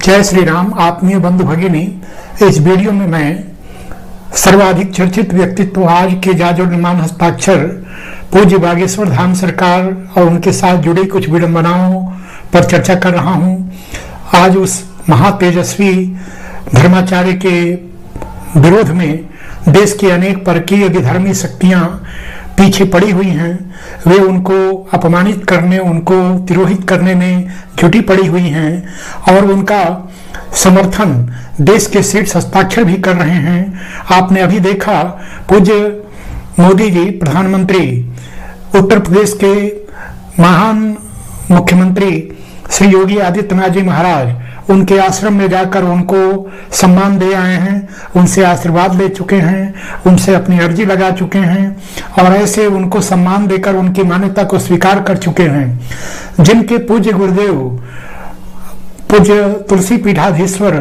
जय श्री राम। आत्मीय बंधु भगिनी, इस वीडियो में मैं सर्वाधिक चर्चित व्यक्तित्व आज के जाजोडमान हस्ताक्षर पूज्य बागेश्वर धाम सरकार और उनके साथ जुड़ी कुछ विडंबनाओं पर चर्चा कर रहा हूं। आज उस महातेजस्वी धर्माचार्य के विरोध में देश की अनेक परकीय विधर्मी शक्तियां पीछे पड़ी हुई हैं। वे उनको अपमानित करने, उनको तिरोहित करने में जुटी पड़ी हुई हैं और उनका समर्थन देश के शीर्ष हस्ताक्षर भी कर रहे हैं। आपने अभी देखा पूज्य मोदी जी, प्रधानमंत्री, उत्तर प्रदेश के महान मुख्यमंत्री श्री योगी आदित्यनाथ जी महाराज उनके आश्रम में जाकर उनको सम्मान दे आए हैं, उनसे आशीर्वाद ले चुके हैं, उनसे अपनी अर्जी लगा चुके हैं और ऐसे उनको सम्मान देकर उनकी मान्यता को स्वीकार कर चुके हैं। जिनके पूज्य गुरुदेव पूज्य तुलसी पीठाधीश्वर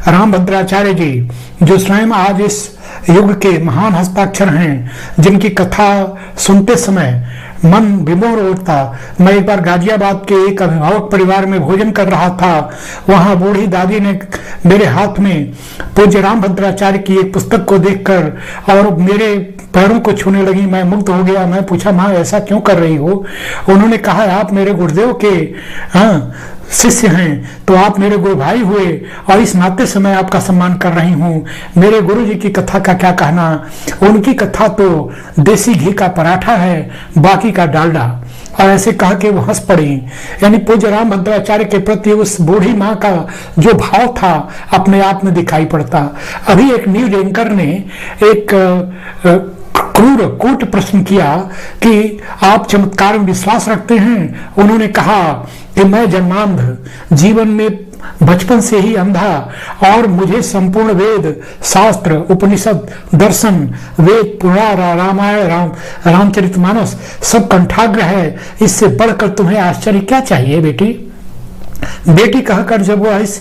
रामभद्राचार्य जी, जो स्वयं आज इस युग के महान हस्ताक्षर हैं, जिनकी कथा सुनते समय मन विमोर उठता। मैं एक बार गाजियाबाद के एक अभिभावक परिवार में भोजन कर रहा था। वहां बूढ़ी दादी ने मेरे हाथ में पूज्य रामभद्राचार्य की एक पुस्तक को देखकर और मेरे पैरों को छूने लगी। मैं मुग्ध हो गया। मैं पूछा, माँ ऐसा क्यों कर रही हो? उन्होंने कहा, आप मेरे गुरुदेव के शिष्य हैं, तो आप मेरे गुरु भाई हुए और इस नाते से मैं आपका सम्मान कर रही हूँ। मेरे गुरु जी की कथा का क्या कहना? उनकी कथा तो देसी घी का पराठा है, बाकी का डालडा। और ऐसे कह के वो हंस पड़ी। यानी पूज्य रामभद्राचार्य के प्रति उस बूढ़ी माँ का जो भाव था अपने आप में दिखाई पड़ता। अभी एक न्यूज एंकर ने एक क्रूर कूट प्रश्न किया कि आप चमत्कार में विश्वास रखते हैं? उन्होंने कहा कि मैं जन्मांध, जीवन में बचपन से ही अंधा और मुझे संपूर्ण वेद, शास्त्र, उपनिषद, दर्शन, वेद, पुराण, रामायण, रामचरितमानस सब कंठाग्र है। इससे बढ़कर तुम्हें आश्चर्य क्या चाहिए बेटी? बेटी कहकर जब वह इस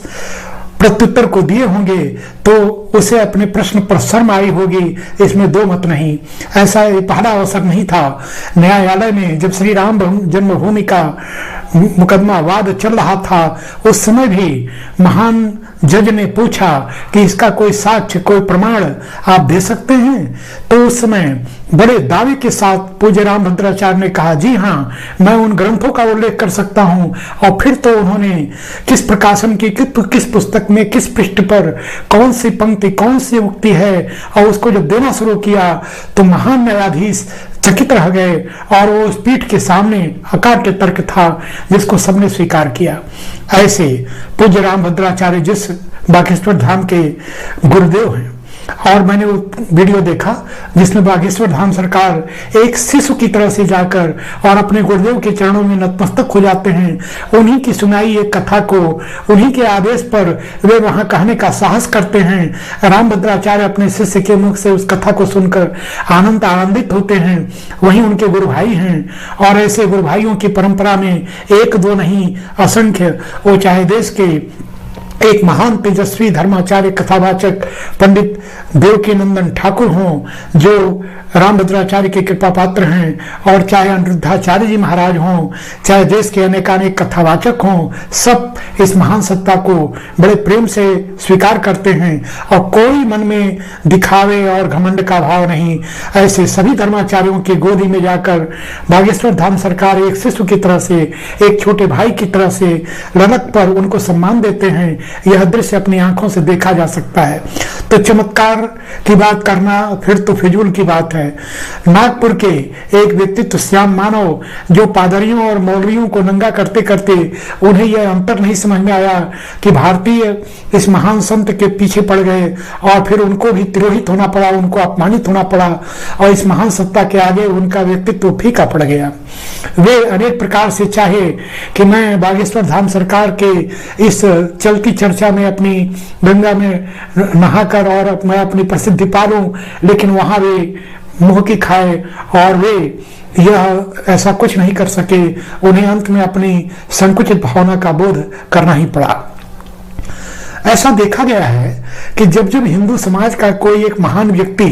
प्रत्युत्तर को दिए होंगे तो उसे अपने प्रश्न पर शर्म आई होगी, इसमें दो मत नहीं। ऐसा पहला अवसर नहीं था। न्यायालय में जब श्री राम जन्मभूमि का मुकदमा वाद चल रहा था, उस समय भी महान जज ने पूछा कि इसका कोई साक्ष्य, कोई प्रमाण आप दे सकते हैं? तो उस समय बड़े दावे के साथ पूज्य रामभद्राचार्य ने कहा, जी हाँ, मैं उन ग्रंथों का उल्लेख कर सकता हूँ। और फिर तो उन्होंने किस प्रकाशन की, किस पुस्तक में, किस पृष्ठ पर कौन सी पंक्ति, कौन सी उक्ति है, और उसको जब देना शुरू किया तो महान न्यायाधीश चकित रह गए और वो उस पीठ के सामने अकाट्य तर्क था जिसको सबने स्वीकार किया। ऐसे पूज्य रामभद्राचार्य जिस बागेश्वर धाम के गुरुदेव हैं, और मैंने वो वीडियो देखा जिसमें बागेश्वर धाम सरकार एक शिशु की तरह से जाकर और अपने गुरुदेव के चरणों में नतमस्तक हो जाते हैं। उन्हीं की सुनाई एक कथा को उन्हीं के आदेश पर वे वहां कहने का साहस करते हैं। रामभद्राचार्य अपने शिष्य के मुख से उस कथा को सुनकर आनंदित होते हैं। वहीं उनके गुरु भाई हैं और ऐसे गुरु भाइयों की परंपरा में एक दो नहीं, असंख्य, वो चाहे देश के एक महान तेजस्वी धर्माचार्य कथावाचक पंडित देवकीनंदन ठाकुर हों जो रामभद्राचार्य के कृपा पात्र हैं, और चाहे अनिरुद्धाचार्य जी महाराज हों, चाहे देश के अनेकानेक कथावाचक हों, सब इस महान सत्ता को बड़े प्रेम से स्वीकार करते हैं और कोई मन में दिखावे और घमंड का भाव नहीं। ऐसे सभी धर्माचार्यों की गोदी में जाकर बागेश्वर धाम सरकार एक शिशु की तरह से, एक छोटे भाई की तरह से ललक पर उनको सम्मान देते हैं। यह दृश्य अपनी आंखों से देखा जा सकता है। तो चमत्कार की बात करना फिर तो फिजूल की बात है। नागपुर के एक व्यक्तित्व श्याम मानव, जो पादरियों और मौलवियों को नंगा करते करते उन्हें यह अंतर नहीं समझ में आया कि भारतीय इस महान संत के पीछे पड़ गए और फिर उनको भी तिरोहित होना पड़ा, उनको अपमानित होना पड़ा और इस महान सत्ता के आगे उनका व्यक्तित्व फीका पड़ गया। वे अनेक प्रकार से चाहे कि मैं बागेश्वर धाम सरकार के इस चलती चर्चा में अपनी गंगा में नहाकर और मैं अपनी प्रसिद्धि पालूं, लेकिन वहां वे मुंह की खाए और वे यह ऐसा कुछ नहीं कर सके। उन्हें अंत में अपनी संकुचित भावना का बोध करना ही पड़ा। ऐसा देखा गया है कि जब जब हिंदू समाज का कोई एक महान व्यक्ति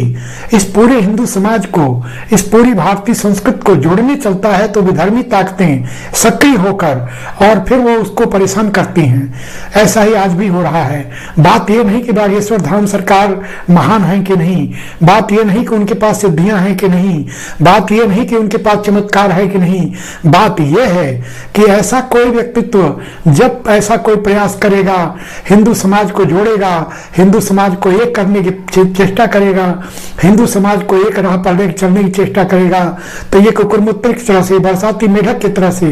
इस पूरे हिंदू समाज को, इस पूरी भारतीय संस्कृति को जोड़ने चलता है तो विधर्मी ताकतें सक्रिय होकर और फिर वो उसको परेशान करती हैं। ऐसा ही आज भी हो रहा है। बात यह नहीं कि बागेश्वर धाम सरकार महान है कि नहीं, बात यह नहीं कि उनके पास सिद्धियां हैं कि नहीं, बात यह नहीं कि उनके पास चमत्कार है कि नहीं, बात यह है कि ऐसा कोई व्यक्तित्व जब ऐसा कोई प्रयास करेगा, हिंदू समाज को जोड़ेगा, हिंदू समाज को एक करने की चेष्टा करेगा, हिंदू समाज को एक राह पर चलने की चेष्टा करेगा, तो ये कुकुरमुत्तर की तरह से, बरसाती मेढक की तरह से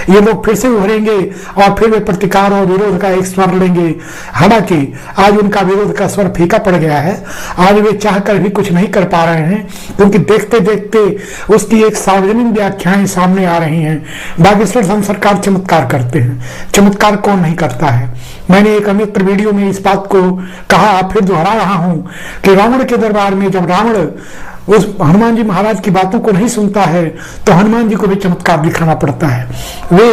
ये लोग फिर से उभरेंगे और फिर वे प्रतिकार और विरोध का एक स्वर लेंगे। हालांकि आज उनका विरोध का स्वर फीका पड़ गया है। आज वे चाहकर भी कुछ नहीं कर पा रहे हैं, क्योंकि देखते देखते उसकी एक सार्वजनिक व्याख्याएं सामने आ रही हैं। बागेश्वर धाम सरकार चमत्कार करते हैं। चमत्कार कौन नहीं करता है? मैंने एक अन्य वीडियो में इस बात को कहा, फिर दोहरा रहा हूं कि रावण के दरबार में जब रावण उस हनुमान जी महाराज की बातों को नहीं सुनता है तो हनुमान जी को भी चमत्कार दिखाना पड़ता है। वे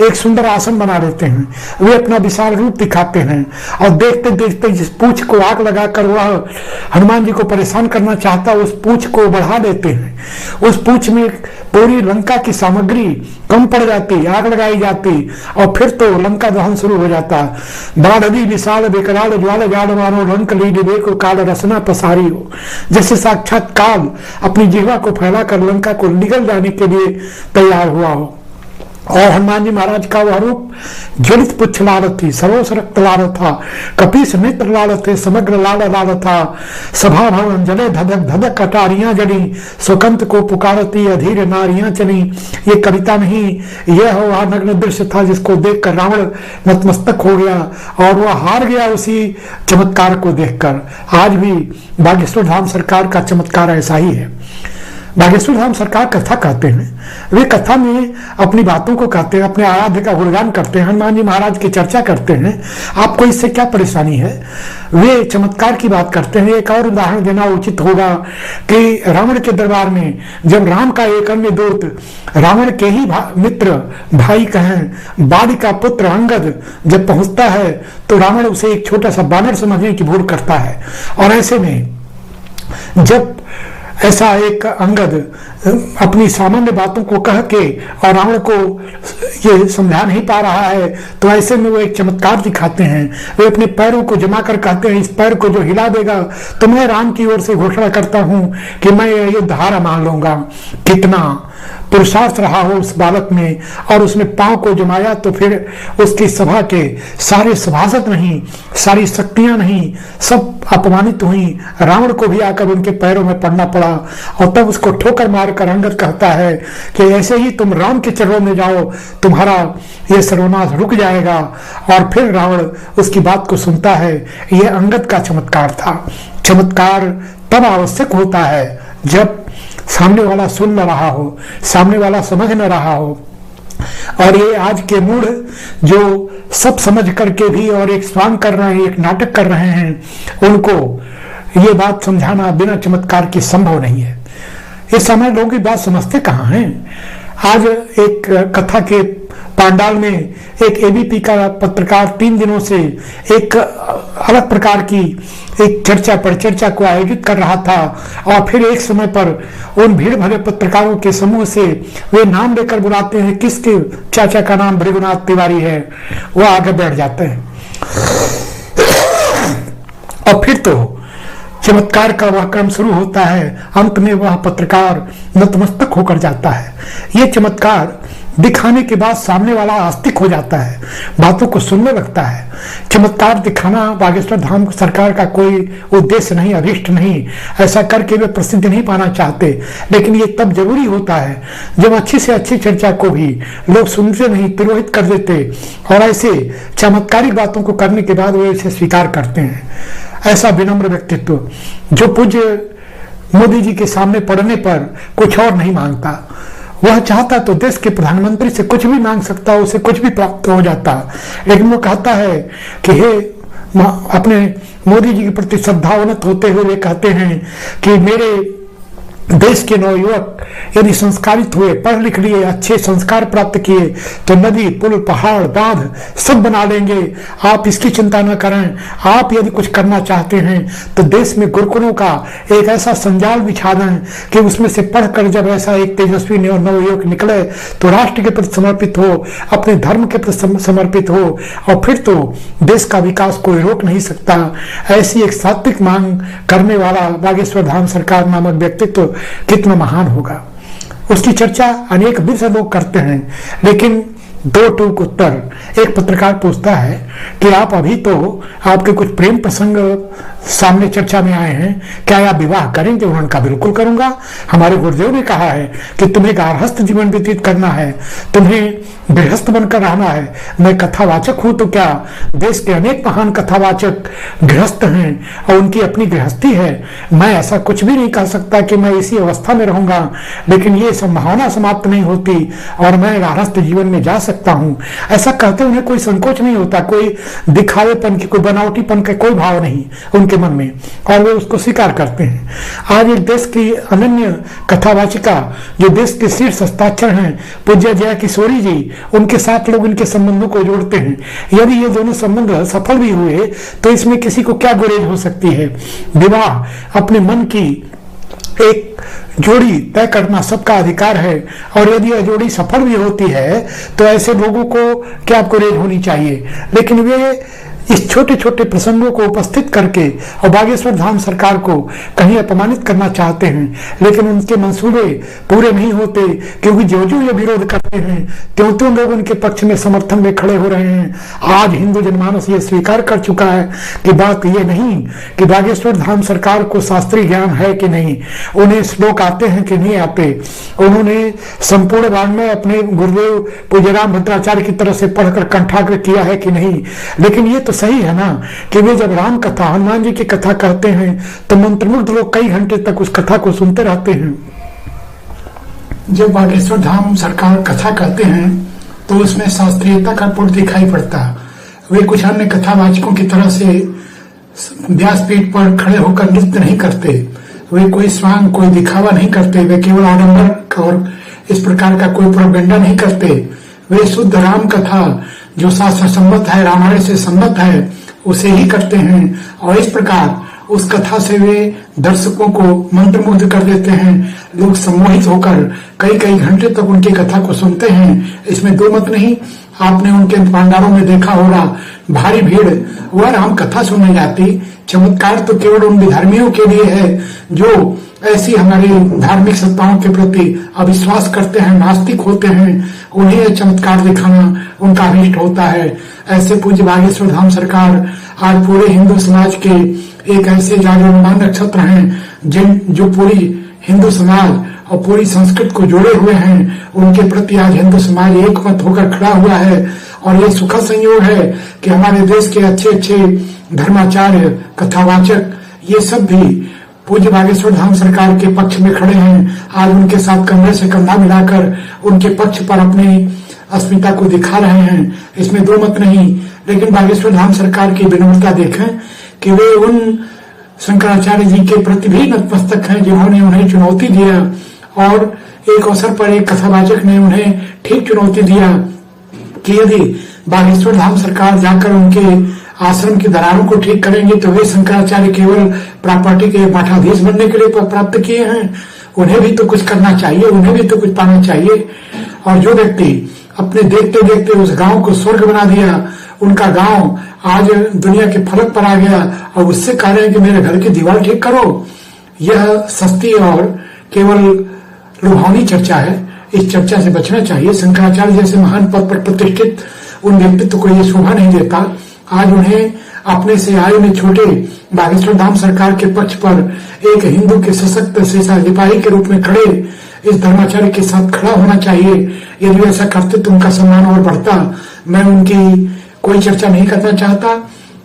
एक सुंदर आसन बना लेते हैं, वे अपना विशाल रूप दिखाते हैं और देखते देखते जिस पूंछ को आग लगाकर वह हनुमान जी को परेशान करना चाहता उस पूंछ को बढ़ा देते हैं। उस पूंछ में पूरी लंका की सामग्री कम पड़ जाती, आग लगाई जाती और फिर तो लंका दहन शुरू हो जाता। बाढ़ी विशाल बेकराल ज्वाल जाड़ मारो लंक लीड को काल रसना पसारी हो। जैसे साक्षात काल अपनी जिह्वा को फैलाकर लंका को निगल जाने के लिए तैयार हुआ हो। और हनुमान जी महाराज का वह रूप ज्वलित पुच्छ लाल थी, सरोस रक्त लाल था, कपीस नेत्र लाल थे, समग्र लाल लाल था। सभा भवन जले धधक धधक कटारियां जली, सुकंत को पुकारती अधीर नारियां चली। ये कविता नहीं, यह वह नग्न दृश्य था जिसको देखकर रावण नतमस्तक हो गया और वह हार गया उसी चमत्कार को देखकर। आज भी बागेश्वर धाम सरकार का चमत्कार ऐसा ही है। बागेश्वर धाम सरकार कथा कहते हैं, वे कथा में अपनी बातों को कहते हैं, अपने आराध्य का गुणगान करते हैं, हनुमान जी महाराज की चर्चा करते हैं। आपको इससे क्या परेशानी है? वे चमत्कार की बात करते हैं। एक और उदाहरण देना उचित होगा कि रावण के दरबार में जब राम का एक अन्य दूत, रावण के ही मित्र भाई कहें, बाली का पुत्र अंगद जब पहुंचता है तो रावण उसे एक छोटा सा बानर समझने की भूल करता है। और ऐसे में जब ऐसा एक अंगद अपनी सामान्य बातों को कह के और रावण को ये समझा नहीं पा रहा है तो ऐसे में वो एक चमत्कार दिखाते हैं। वे अपने पैरों को जमा कर कहते हैं, इस पैर को जो हिला देगा तो मैं राम की ओर से घोषणा करता हूं कि मैं ये युद्ध हारा मान लूंगा। कितना पुरुषार्थ रहा हो उस बालक में, और उसने पांव को जमाया तो फिर उसकी सभा के सारे सभासद नहीं, सारी शक्तियां नहीं, सब अपमानित हुई। रावण को भी आकर उनके पैरों में पड़ना पड़ा और तब उसको ठोकर मारकर अंगद कहता है कि ऐसे ही तुम राम के चरणों में जाओ, तुम्हारा ये सर्वनाश रुक जाएगा। और फिर रावण उसकी बात को सुनता है। यह अंगद का चमत्कार था। चमत्कार तब आवश्यक होता है जब सामने वाला सुन न रहा हो, सामने वाला समझ न रहा हो। और ये आज के मूढ़ जो सब समझ करके भी और एक स्वांग कर रहे हैं, एक नाटक कर रहे हैं, उनको ये बात समझाना बिना चमत्कार के संभव नहीं है। इस समय लोगों की बात समझते कहाँ हैं? आज एक कथा के पांडाल में एक एबीपी का पत्रकार 3 दिनों से एक अलग प्रकार की एक परिचर्चा को आयोजित कर रहा था और फिर एक समय पर उन भीड़ भरे पत्रकारों के समूह से वे नाम लेकर बुलाते हैं, किसके चाचा का नाम भृगुनाथ तिवारी है, वह आगे बैठ जाते हैं और फिर तो चमत्कार का वह क्रम शुरू होता है। अंत में वह पत्रकार नतमस्तक होकर जाता है। यह चमत्कार दिखाने के बाद सामने वाला आस्तिक हो जाता है, बातों को सुनने लगता है। चमत्कार दिखाना बागेश्वर धाम सरकार का कोई उद्देश्य नहीं, अभिष्ट नहीं। ऐसा करके वे प्रसिद्धि नहीं पाना चाहते, लेकिन ये तब जरूरी होता है जब अच्छी से अच्छी चर्चा को भी लोग सुनते नहीं, तिरोहित कर देते और ऐसे चमत्कारिक बातों को करने के बाद वे इसे स्वीकार करते हैं। ऐसा विनम्र व्यक्तित्व जो पूज्य मोदी जी के सामने पड़ने पर कुछ और नहीं मांगता, वह चाहता तो देश के प्रधानमंत्री से कुछ भी मांग सकता, उसे कुछ भी प्राप्त हो जाता, लेकिन वो कहता है कि हे अपने मोदी जी के प्रति श्रद्धावनत होते हुए वे कहते हैं कि मेरे देश के नवयुवक यदि संस्कारित हुए, पढ़ लिख लिए, अच्छे संस्कार प्राप्त किए तो नदी, पुल, पहाड़, बांध सब बना लेंगे। आप इसकी चिंता न करें। आप यदि कुछ करना चाहते हैं तो देश में गुरुकुलों का एक ऐसा संजाल बिछा दें कि उसमें से पढ़कर जब ऐसा एक तेजस्वी नवयुवक निकले तो राष्ट्र के प्रति समर्पित हो, अपने धर्म के प्रति समर्पित हो, और फिर तो देश का विकास कोई रोक नहीं सकता। ऐसी एक सात्विक मांग करने वाला बागेश्वर धाम सरकार नामक व्यक्तित्व कितना महान होगा। उसकी चर्चा अनेक विषय लोग करते हैं, लेकिन दो टूक उत्तर। एक पत्रकार पूछता है कि आप अभी तो आपके कुछ प्रेम प्रसंग सामने चर्चा में आए हैं, क्या आप विवाह करेंगे? उन्होंने कहा बिल्कुल करूंगा। हमारे गुरुदेव ने कहा है कि तुम्हें गारहस्थ जीवन व्यतीत करना है, तुम्हें गृहस्थ बनकर रहना है। मैं कथावाचक हूं तो क्या, देश के अनेक महान कथावाचक गृहस्थ हैं और उनकी अपनी गृहस्थी है। मैं ऐसा कुछ भी नहीं कह सकता कि मैं इसी अवस्था में रहूंगा, लेकिन ये संभावना समाप्त नहीं होती और मैं गारहस्थ जीवन में जा सकता हूं। ऐसा कहते उन्हें कोई संकोच नहीं होता, कोई दिखावेपन की, कोई बनावटीपन का कोई भाव नहीं उनके मन में, और वे उसको स्वीकार करते हैं। आज एक देश की अनन्य कथावाचिका जो देश के शीर्ष हस्ताक्षर हैं पूज्य जया किशोरी जी, उनके साथ लोग इनके संबंधों को जोड़ते हैं। यदि ये दोनों संबंध सफल भी हुए तो इसमें किसी को क्या गुरेज हो सकती है। विवाह अपने मन की एक जोड़ी तय करना सबका अधिकार है, और यदि यह जोड़ी सफल भी होती है तो ऐसे लोगों को क्या गुरेज होनी चाहिए। लेकिन वे इस छोटे छोटे प्रसंगों को उपस्थित करके और बागेश्वर धाम सरकार को कहीं अपमानित करना चाहते हैं, लेकिन उनके मंसूबे पूरे नहीं होते, क्योंकि जो जो ये विरोध करते हैं त्यों लोग उनके पक्ष में समर्थन में खड़े हो रहे हैं। आज हिंदू जनमानस ये स्वीकार कर चुका है कि बात ये नहीं कि बागेश्वर धाम सरकार को शास्त्रीय ज्ञान है कि नहीं, उन्हें श्लोक आते हैं कि नहीं आते, उन्होंने संपूर्ण वाङ्मय अपने गुरुदेव पूज्यराम भद्राचार्य की तरह से पढ़कर कंठाग्र किया है कि नहीं। लेकिन ये तो सही है ना कि वे जब राम कथा, हनुमान जी की कथा कहते हैं तो मंत्रमुग्ध लोग कई घंटे तक उस कथा को सुनते रहते हैं। जब बागेश्वर धाम सरकार कथा कहते हैं तो उसमें शास्त्रीयता का पुट दिखाई पड़ता। वे कुछ अन्य कथावाचकों की तरह से व्यासपीठ पर खड़े होकर नृत्य नहीं करते, वे कोई स्वांग, कोई दिखावा नहीं करते, वे केवल आडंबर और इस प्रकार का कोई प्रोपेगेंडा नहीं करते। वे शुद्ध राम कथा जो शास्त्र सम्मत है, रामायण से सम्मत है, उसे ही करते हैं, और इस प्रकार उस कथा से वे दर्शकों को मंत्रमुग्ध कर देते हैं। लोग सम्मोहित होकर कई कई घंटे तक उनकी कथा को सुनते हैं। इसमें दो मत नहीं। आपने उनके भंडारों में देखा होगा भारी भीड़ वह राम कथा सुनने जाती। चमत्कार तो केवल उन विधर्मियों के लिए है जो ऐसी हमारी धार्मिक सत्ताओं के प्रति अविश्वास करते हैं, नास्तिक होते हैं, उन्हें यह चमत्कार दिखाना उनका अभिष्ट होता है। ऐसे पूज्य बागेश्वर धाम सरकार आज पूरे हिंदू समाज के एक ऐसे जागरूकमान नक्षत्र हैं जो पूरी हिंदू समाज और पूरी संस्कृत को जोड़े हुए हैं। उनके प्रति आज हिंदू समाज एकमत होकर खड़ा हुआ है, और ये सुखद संयोग है कि हमारे देश के अच्छे अच्छे धर्माचार्य, कथावाचक, ये सब भी पूज्य बागेश्वर धाम सरकार के पक्ष में खड़े हैं। आज उनके साथ कंधे से कंधा मिलाकर उनके पक्ष पर अपनी अस्मिता को दिखा रहे हैं, इसमें दो मत नहीं। लेकिन बागेश्वर धाम सरकार की विनम्रता देखें कि वे उन शंकराचार्य जी के प्रति भी नतमस्तक हैं जिन्होंने उन्हें चुनौती दिया, और एक अवसर पर एक कथावाचक ने उन्हें ठीक चुनौती दिया कि यदि बागेश्वर धाम सरकार जाकर उनके आश्रम की दरारों को ठीक करेंगे तो वे शंकराचार्य केवल प्रॉपर्टी के मठाधीश बनने के लिए प्राप्त किए हैं, उन्हें भी तो कुछ करना चाहिए, उन्हें भी तो कुछ पाना चाहिए। और जो व्यक्ति अपने देखते देखते उस गांव को स्वर्ग बना दिया, उनका गांव आज दुनिया के फलक पर आ गया, और उससे कह रहे हैं कि मेरे घर की दीवार ठीक करो, यह सस्ती और केवल लुभावनी चर्चा है। इस चर्चा से बचना चाहिए। शंकराचार्य जैसे महान पद पर प्रतिष्ठित उन व्यक्तित्व को यह शोभा नहीं देता। आज उन्हें अपने से आयु में छोटे बागेश्वर धाम सरकार के पक्ष पर एक हिंदू के सशक्त शेषा सिपाही के रूप में खड़े इस धर्माचार्य के साथ खड़ा होना चाहिए। यदि ऐसा करते तो उनका सम्मान और बढ़ता। मैं उनकी कोई चर्चा नहीं करना चाहता,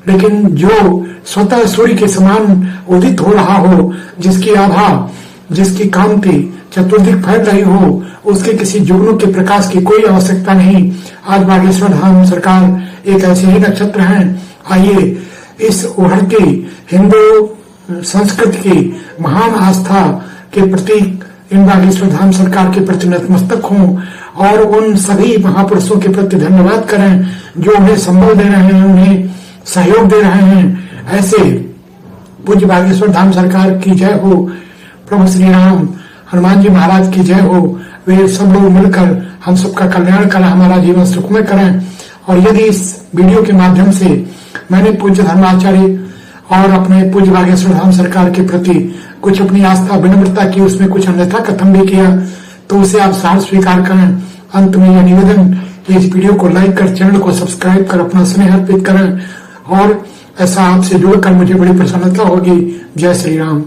लेकिन जो स्वतः सूर्य के समान उदित हो रहा हो, जिसकी आभा, जिसकी कांति चतुर्दिक फैल रही हो, उसके किसी जुगनू के प्रकाश की कोई आवश्यकता नहीं। आज बागेश्वर धाम सरकार एक ऐसे ही नक्षत्र हैं। आइए इस उभरती हिंदू संस्कृति की महान आस्था के प्रति, इन बागेश्वर धाम सरकार के प्रति नतमस्तक हों और उन सभी महापुरुषों के प्रति धन्यवाद करें जो उन्हें संबल दे रहे हैं, उन्हें सहयोग दे रहे हैं। ऐसे पूज्य बागेश्वर धाम सरकार की जय हो, प्रभु श्री राम, हनुमान जी महाराज की जय हो। वे सब लोग मिलकर हम सबका कल्याण करें, हमारा जीवन सुखमय करें। और यदि इस वीडियो के माध्यम से मैंने पूज्य धर्माचार्य और अपने पूज्य बागेश्वर धाम सरकार के प्रति कुछ अपनी आस्था विनम्रता की, उसमें कुछ अन्यथा कथन भी किया, तो उसे आप सार स्वीकार करें। अंत में यह निवेदन कि इस वीडियो को लाइक कर, चैनल को सब्सक्राइब कर अपना स्नेह अर्पित करें और ऐसा आपसे जुड़कर मुझे बड़ी प्रसन्नता होगी। जय श्री राम।